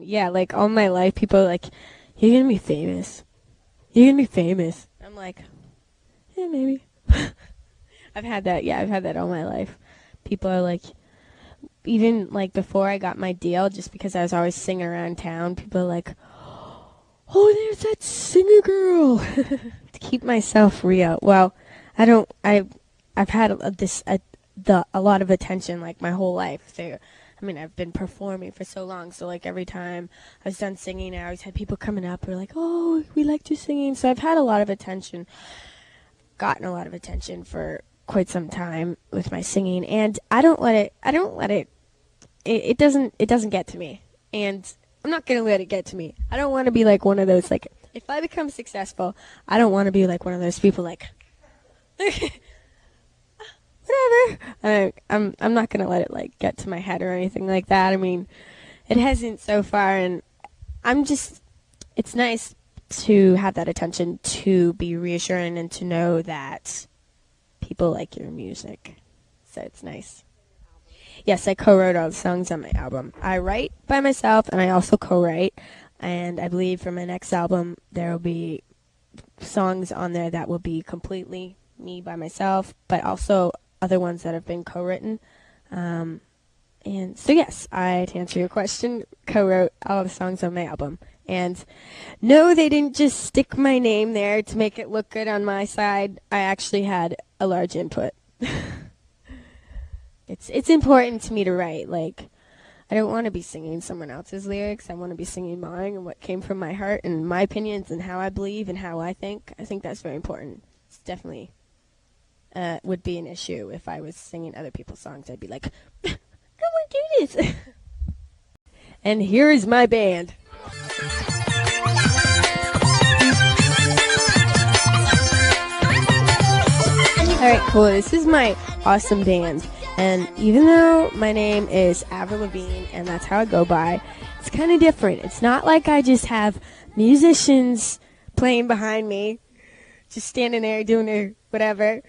Yeah, like all my life, people are like, "You're gonna be famous. You're gonna be famous." I'm like, yeah, maybe. I've had that. Yeah, I've had that all my life. People are like, even like before I got my deal, just because I was always singing around town, people are like, "Oh, there's that singer girl." To keep myself real. Well, I don't. I've had a lot of attention like my whole life. So, I mean, I've been performing for so long. So like every time I was done singing, I always had people coming up who were like, "Oh, we liked your singing." So I've had a lot of attention, gotten a lot of attention for quite some time with my singing, and I don't let it. It doesn't get to me, and I'm not gonna let it get to me. I don't want to be like one of those, like, if I become successful, I don't want to be like one of those people like, whatever. I'm not gonna let it like get to my head or anything like that. I mean, it hasn't so far, and it's nice to have that attention, to be reassuring, and to know that people like your music. So it's nice. Yes, I co-wrote all the songs on my album. I write by myself, and I also co-write. And I believe for my next album, there will be songs on there that will be completely me by myself, but also other ones that have been co-written. And so, yes, to answer your question, co-wrote all the songs on my album. And no, they didn't just stick my name there to make it look good on my side. I actually had a large input. It's important to me to write. Like, I don't want to be singing someone else's lyrics. I want to be singing mine and what came from my heart and my opinions and how I believe and how I think. I think that's very important. It's definitely would be an issue if I was singing other people's songs. I'd be like, I don't want to do this. And here is my band. Alright, cool. This is my awesome band. And even though my name is Avril Lavigne, and that's how I go by, it's kind of different. It's not like I just have musicians playing behind me, just standing there doing their whatever.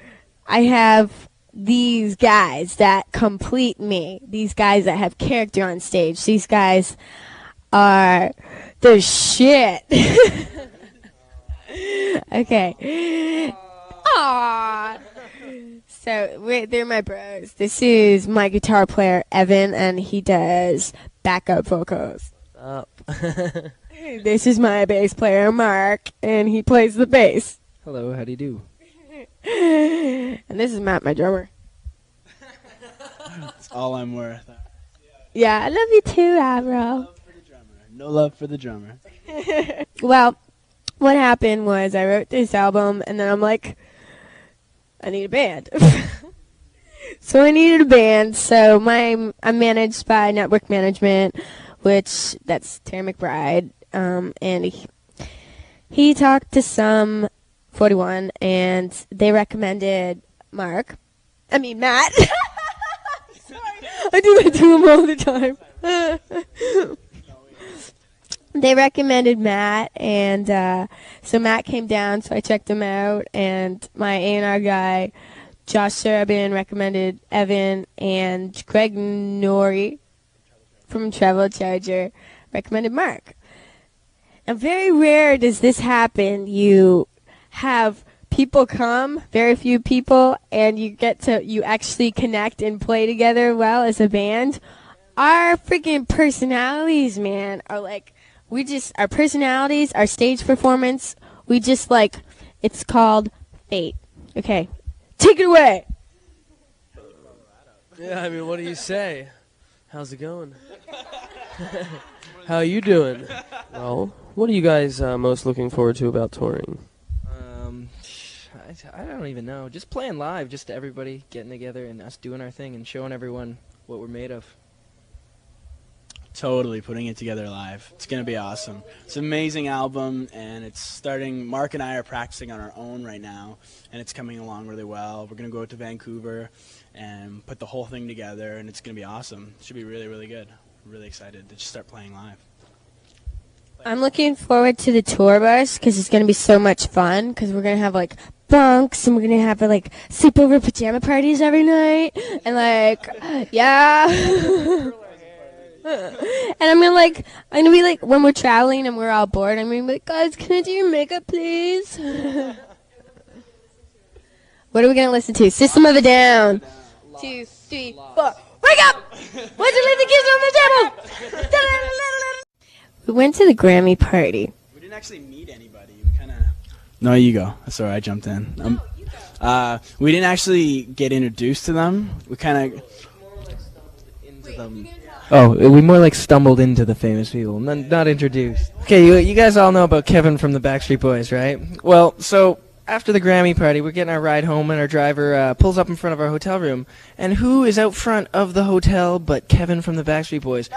I have these guys that complete me. These guys that have character on stage. These guys are the shit. Okay. Aww. So they're my bros. This is my guitar player, Evan, and he does backup vocals. Up. This is my bass player, Mark, and he plays the bass. Hello, how do you do? And this is Matt, my drummer. That's all I'm worth. Yeah, I love you too, Avril. No love for the drummer. Well, what happened was I wrote this album, and then I'm like, I need a band. So I needed a band. So I'm managed by Network Management, which that's Terry McBride. And he talked to some 41, and they recommended Matt. Sorry, I do that to him all the time. They recommended Matt, and so Matt came down, so I checked him out, and my A&R guy, Josh Serabin, recommended Evan, and Greg Nori from Travel Charger recommended Mark. Now, very rare does this happen. You have people come, very few people, and you actually connect and play together well as a band. Our freaking personalities, man, are like, our personalities, our stage performance, it's called fate. Okay, take it away. Yeah, I mean, what do you say? How's it going? How are you doing? Well, what are you guys most looking forward to about touring? I don't even know. Just playing live, just everybody getting together and us doing our thing and showing everyone what we're made of. Totally putting it together live. It's going to be awesome. It's an amazing album, and it's starting. Mark and I are practicing on our own right now, and it's coming along really well. We're going to go out to Vancouver and put the whole thing together, and it's going to be awesome. It should be really, really good. I'm really excited to just start playing live. I'm looking forward to the tour bus because it's going to be so much fun, because we're going to have like bunks, and we're going to have like sleepover pajama parties every night, and like, yeah. And I'm gonna be like, when we're traveling and we're all bored, I'm gonna be like, guys, can I do your makeup, please? What are we gonna listen to? System of a Down. 2, 3, 4. Wake up! Why'd you leave the kids on the table? We went to the Grammy party. We didn't actually meet anybody. We kind of. No, you go. Sorry, I jumped in. We didn't actually get introduced to them. We kind of. Into them. Oh, we more like stumbled into the famous people, not introduced. Okay, you guys all know about Kevin from the Backstreet Boys, right? Well, so after the Grammy party, we're getting our ride home, and our driver pulls up in front of our hotel room. And who is out front of the hotel but Kevin from the Backstreet Boys,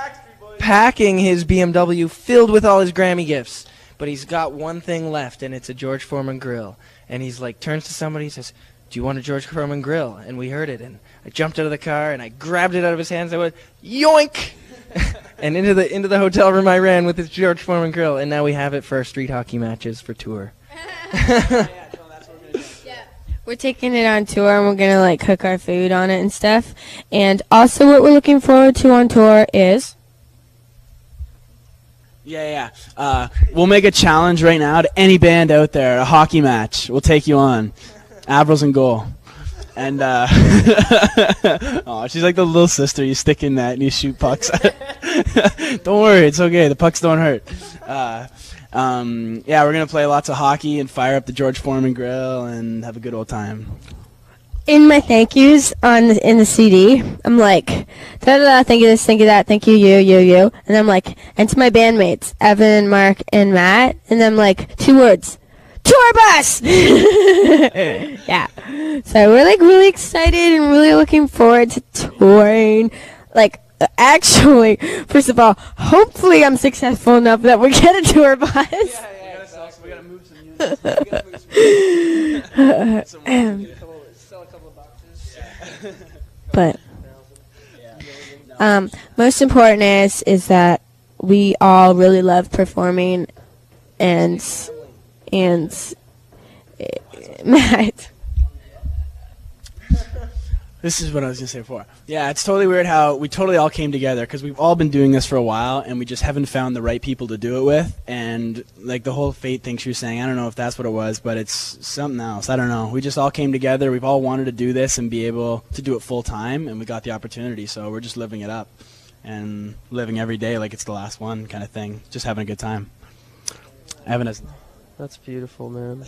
packing his BMW filled with all his Grammy gifts. But he's got one thing left, and it's a George Foreman grill. And he's like, turns to somebody and says, "Do you want a George Foreman grill?" And we heard it, and I jumped out of the car, and I grabbed it out of his hands. I went, yoink! And into the hotel room I ran with his George Foreman grill, and now we have it for our street hockey matches for tour. We're taking it on tour, and we're gonna like cook our food on it and stuff. And also, what we're looking forward to on tour is. Yeah. We'll make a challenge right now to any band out there, a hockey match. We'll take you on. Avril's in goal. And, oh, she's like the little sister. You stick in that and you shoot pucks. Don't worry, it's okay. The pucks don't hurt. Yeah, we're going to play lots of hockey and fire up the George Foreman grill and have a good old time. In my thank yous in the CD, I'm like, da-da-da, thank you this, thank you that, thank you, you. And I'm like, and to my bandmates, Evan, Mark, and Matt, and I'm like, 2 words, tour bus! Yeah. So we're like really excited and really looking forward to touring. Like, actually, first of all, hopefully I'm successful enough that we get a tour bus. Yeah. We gotta move some units. But most important is that we all really love performing, and Matt. This is what I was going to say before. Yeah, it's totally weird how we totally all came together because we've all been doing this for a while and we just haven't found the right people to do it with. And like the whole fate thing she was saying, I don't know if that's what it was, but it's something else. I don't know. We just all came together. We've all wanted to do this and be able to do it full time, and we got the opportunity. So we're just living it up and living every day like it's the last one kind of thing. Just having a good time. Evan has... That's beautiful, man.